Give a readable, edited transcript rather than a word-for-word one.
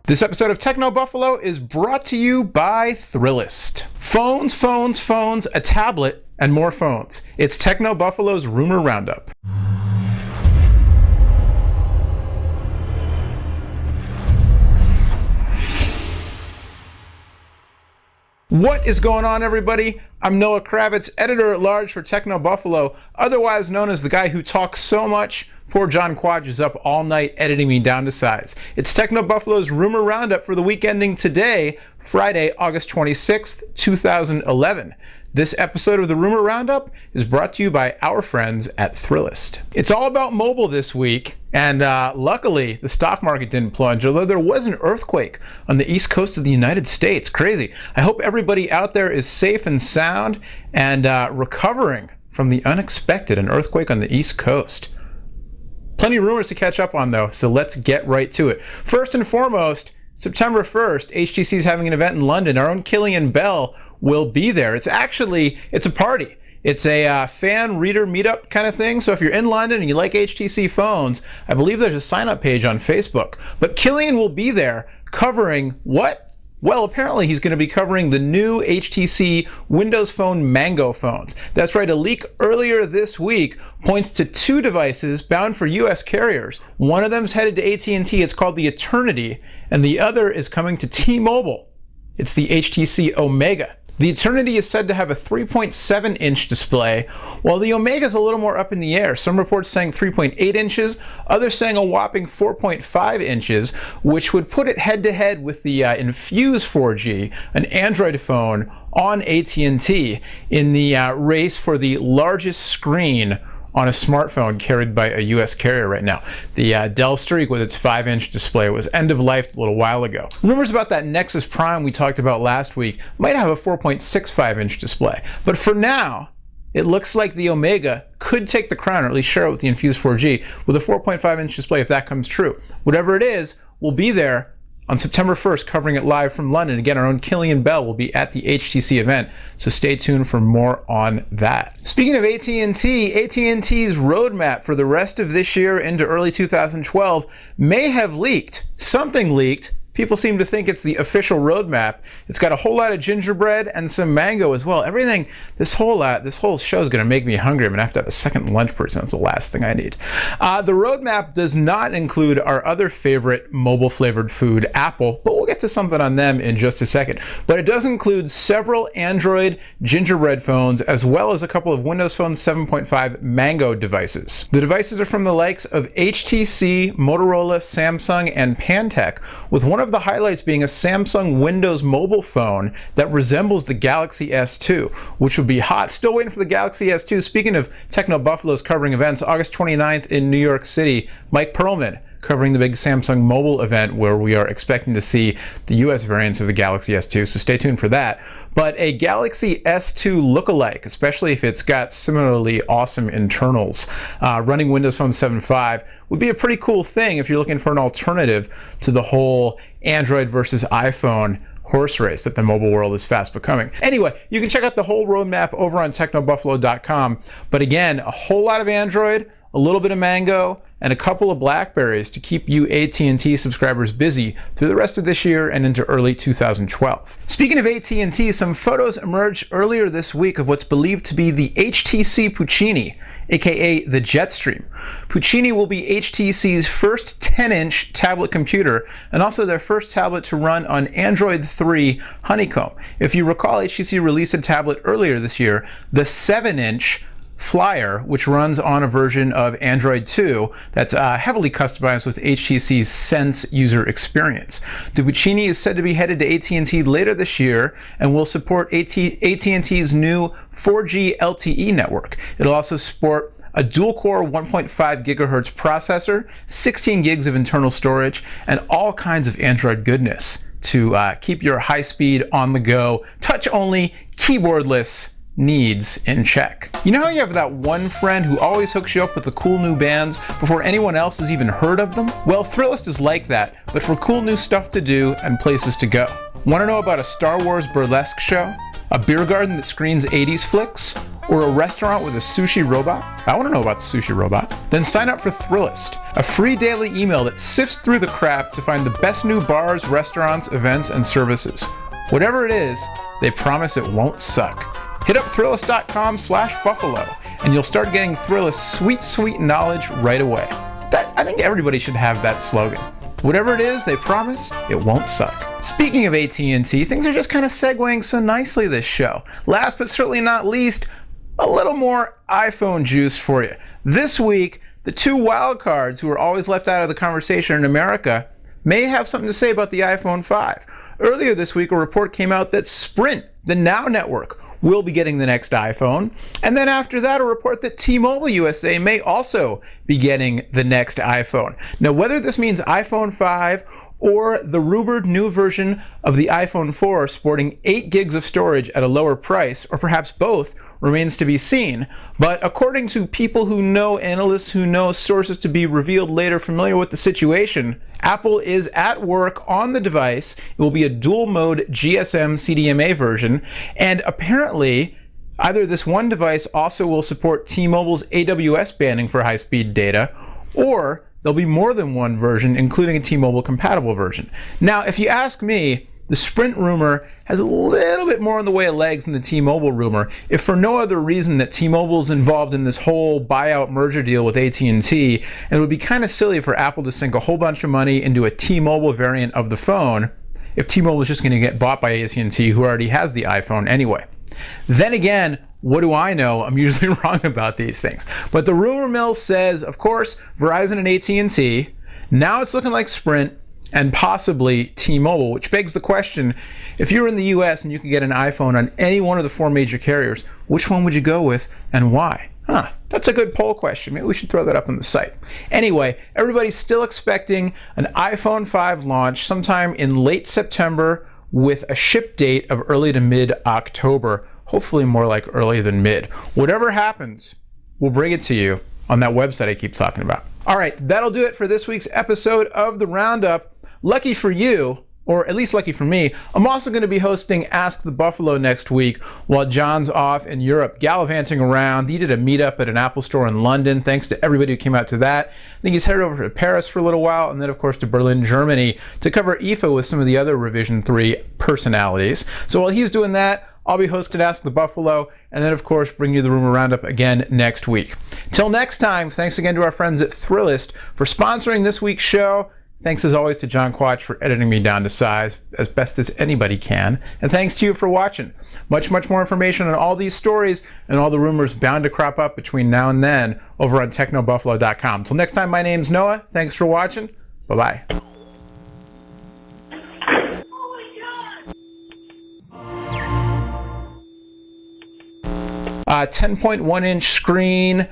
This episode of TechnoBuffalo is brought to you by Thrillist. Phones, phones, phones, a tablet, and more phones. It's TechnoBuffalo's Rumor Roundup. What is going on, everybody? I'm Noah Kravitz, editor-at-large for TechnoBuffalo, otherwise known as the guy who talks so much. Poor John Quadge is up all night editing me down to size. It's TechnoBuffalo's Rumor Roundup for the week ending today, Friday, August 26th, 2011. This episode of the Rumor Roundup is brought to you by our friends at Thrillist. It's all about mobile this week, and luckily the stock market didn't plunge, although there was an earthquake on the east coast of the United States. Crazy. I hope everybody out there is safe and sound and recovering from the unexpected, an earthquake on the east coast. Plenty of rumors to catch up on, though, so let's get right to it. First and foremost, September 1st, HTC is having an event in London. Our own Killian Bell will be there. It's a party. It's a fan reader meetup kind of thing. So if you're in London and you like HTC phones, I believe there's a sign-up page on Facebook. But Killian will be there covering what? Well, apparently he's going to be covering the new HTC Windows Phone Mango phones. That's right, a leak earlier this week points to two devices bound for US carriers. One of them's headed to AT&T, it's called the Eternity, and the other is coming to T-Mobile. It's the HTC Omega. The Eternity is said to have a 3.7-inch display, while the Omega is a little more up in the air. Some reports saying 3.8 inches, others saying a whopping 4.5 inches, which would put it head-to-head with the Infuse 4G, an Android phone on AT&T, in the race for the largest screen on a smartphone carried by a US carrier right now. The Dell Streak with its 5-inch display was end of life a little while ago. Rumors about that Nexus Prime we talked about last week might have a 4.65-inch display. But for now, it looks like the Omega could take the crown, or at least share it with the Infuse 4G, with a 4.5-inch display if that comes true. Whatever it is, we'll be there on September 1st, covering it live from London. Again, our own Killian Bell will be at the HTC event, so stay tuned for more on that. Speaking of AT&T, AT&T's roadmap for the rest of this year into early 2012 may have leaked. Something leaked. People seem to think it's the official roadmap. It's got a whole lot of gingerbread and some mango as well. Everything, this whole show is going to make me hungry. I'm going to have a second lunch pretty soon. That's the last thing I need. The roadmap does not include our other favorite mobile-flavored food, Apple, but we'll get to something on them in just a second. But it does include several Android gingerbread phones, as well as a couple of Windows Phone 7.5 Mango devices. The devices are from the likes of HTC, Motorola, Samsung, and Pantech, with one of the highlights being a Samsung Windows mobile phone that resembles the Galaxy S2, which would be hot. Still waiting for the Galaxy S2. Speaking of TechnoBuffalo's covering events, August 29th in New York City, Mike Perlman covering the big Samsung mobile event where we are expecting to see the US variants of the Galaxy S2, so stay tuned for that. But a Galaxy S2 lookalike, especially if it's got similarly awesome internals, running Windows Phone 7.5 would be a pretty cool thing if you're looking for an alternative to the whole Android versus iPhone horse race that the mobile world is fast becoming. Anyway, you can check out the whole roadmap over on technobuffalo.com. But again, a whole lot of Android, a little bit of Mango, and a couple of Blackberries to keep you AT&T subscribers busy through the rest of this year and into early 2012. Speaking of AT&T, some photos emerged earlier this week of what's believed to be the HTC Puccini, aka the Jetstream. Puccini will be HTC's first 10-inch tablet computer and also their first tablet to run on Android 3 Honeycomb. If you recall, HTC released a tablet earlier this year, the 7-inch Flyer, which runs on a version of Android 2 that's heavily customized with HTC's Sense user experience. The Puccini is said to be headed to AT&T later this year and will support AT&T's new 4G LTE network. It'll also support a dual-core 1.5 gigahertz processor, 16 gigs of internal storage, and all kinds of Android goodness to keep your high-speed, on-the-go, touch-only, keyboardless needs in check. You know how you have that one friend who always hooks you up with the cool new bands before anyone else has even heard of them? Well, Thrillist is like that, but for cool new stuff to do and places to go. Want to know about a Star Wars burlesque show? A beer garden that screens 80s flicks? or a restaurant with a sushi robot? I want to know about the sushi robot. Then sign up for Thrillist, a free daily email that sifts through the crap to find the best new bars, restaurants, events, and services. Whatever it is, they promise it won't suck. Hit up Thrillist.com/Buffalo and you'll start getting Thrillist's sweet knowledge right away. I think everybody should have that slogan. Whatever it is, they promise it won't suck. Speaking of AT&T, things are just kind of segueing so nicely this show. Last but certainly not least, a little more iPhone juice for you. This week, the two wildcards who are always left out of the conversation in America may have something to say about the iPhone 5. Earlier this week, a report came out that Sprint, the Now network, will be getting the next iPhone. And then after that, a report that T-Mobile USA may also be getting the next iPhone. Now, whether this means iPhone 5 or the rumored new version of the iPhone 4 sporting 8 gigs of storage at a lower price, or perhaps both, remains to be seen. But according to people who know, analysts who know, sources to be revealed later familiar with the situation, Apple is at work on the device. It will be a dual mode GSM CDMA version, and apparently either this one device also will support T-Mobile's AWS banning for high-speed data, or there'll be more than one version, including a T-Mobile compatible version. Now, if you ask me, the Sprint rumor has a little bit more in the way of legs than the T-Mobile rumor, if for no other reason that T-Mobile's involved in this whole buyout merger deal with AT&T, and it would be kind of silly for Apple to sink a whole bunch of money into a T-Mobile variant of the phone if T-Mobile is just going to get bought by AT&T, who already has the iPhone anyway. Then again, what do I know? I'm usually wrong about these things. But the rumor mill says, of course, Verizon and AT&T. Now it's looking like Sprint and possibly T-Mobile, which begs the question, if you're in the US and you could get an iPhone on any one of the 4 major carriers, which one would you go with and why? That's a good poll question. Maybe we should throw that up on the site. Anyway, everybody's still expecting an iPhone 5 launch sometime in late September with a ship date of early to mid-October. Hopefully more like early than mid. Whatever happens, we'll bring it to you on that website I keep talking about. All right, that'll do it for this week's episode of the Roundup. Lucky for you, or at least lucky for me, I'm also going to be hosting Ask the Buffalo next week while John's off in Europe gallivanting around. He did a meetup at an Apple store in London. Thanks to everybody who came out to that. I think he's headed over to Paris for a little while, and then of course to Berlin, Germany to cover IFA with some of the other Revision 3 personalities. So while he's doing that, I'll be hosting Ask the Buffalo, and then of course bring you the Rumor Roundup again next week. Till next time, thanks again to our friends at Thrillist for sponsoring this week's show. Thanks as always to John Quach for editing me down to size as best as anybody can. And thanks to you for watching. Much more information on all these stories and all the rumors bound to crop up between now and then over on TechnoBuffalo.com. Till next time, my name's Noah. Thanks for watching. Bye-bye. 10.1-inch screen,